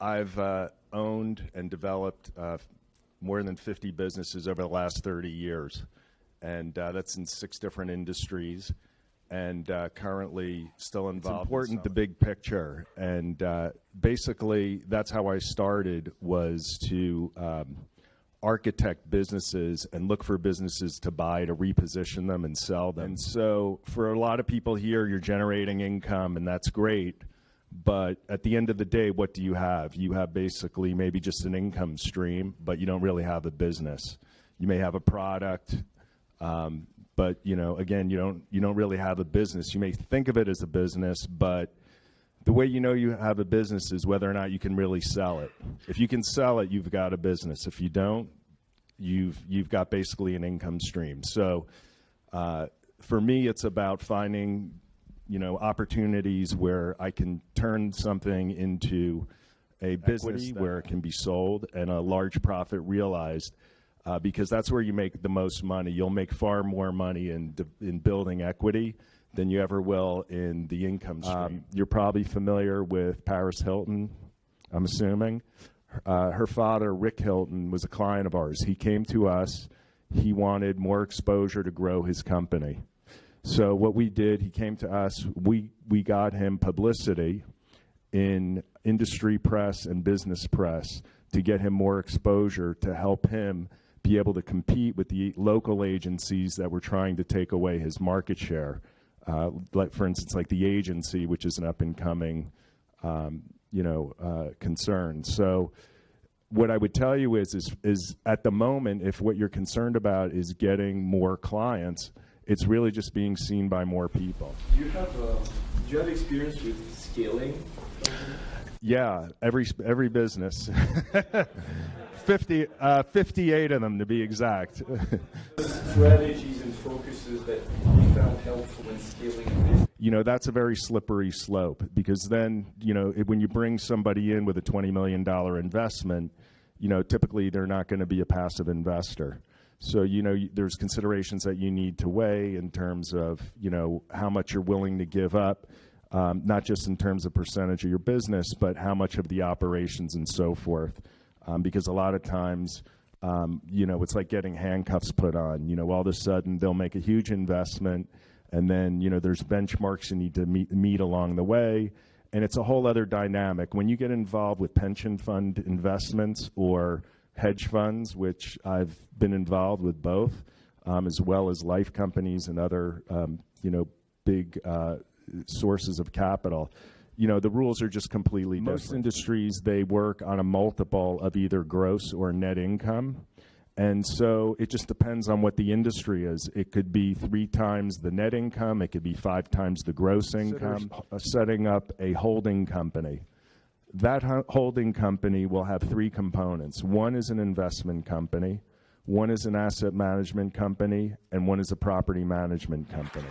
I've owned and developed more than 50 businesses over the last 30 years, and that's in 6 different industries, and currently still involved. It's important, the big picture, and basically that's how I started, was to architect businesses and look for businesses to buy, to reposition them and sell them. And so for a lot of people here, you're generating income, and that's great. But at the end of the day, what do you have? You have basically maybe just an income stream, but you don't really have a business. You may have a product, but again, you don't really have a business. You may think of it as a business, but the way you know you have a business is whether or not you can really sell it. If you can sell it, you've got a business. If you don't, you've got basically an income stream. So for me, it's about finding opportunities where I can turn something into a business where it can be sold and a large profit realized, because that's where you make the most money. You'll make far more money in building equity than you ever will in the income stream. You're probably familiar with Paris Hilton, I'm assuming. Her father, Rick Hilton, was a client of ours. He came to us. He wanted more exposure to grow his company. So what we did, he came to us, we got him publicity in industry press and business press to get him more exposure, to help him be able to compete with the local agencies that were trying to take away his market share. Like, for instance, like the agency, which is an up-and-coming concern. So what I would tell you is at the moment, if what you're concerned about is getting more clients, it's really just being seen by more people. Do you have experience with scaling? Yeah, every business. 58 of them, to be exact. Strategies and focuses that you found helpful in scaling a business? That's a very slippery slope, because then, when you bring somebody in with a $20 million investment, typically they're not going to be a passive investor. So, there's considerations that you need to weigh in terms of, how much you're willing to give up, not just in terms of percentage of your business, but how much of the operations and so forth. Because a lot of times, it's like getting handcuffs put on. All of a sudden they'll make a huge investment, and then, there's benchmarks you need to meet along the way. And it's a whole other dynamic. When you get involved with pension fund investments or hedge funds, which I've been involved with both, as well as life companies and other, big sources of capital, the rules are just completely different. Most industries, they work on a multiple of either gross or net income. And so it just depends on what the industry is. It could be 3 times the net income. It could be 5 times the gross income. Setting up a holding company. That holding company will have 3 components. One is an investment company, one is an asset management company, and one is a property management company.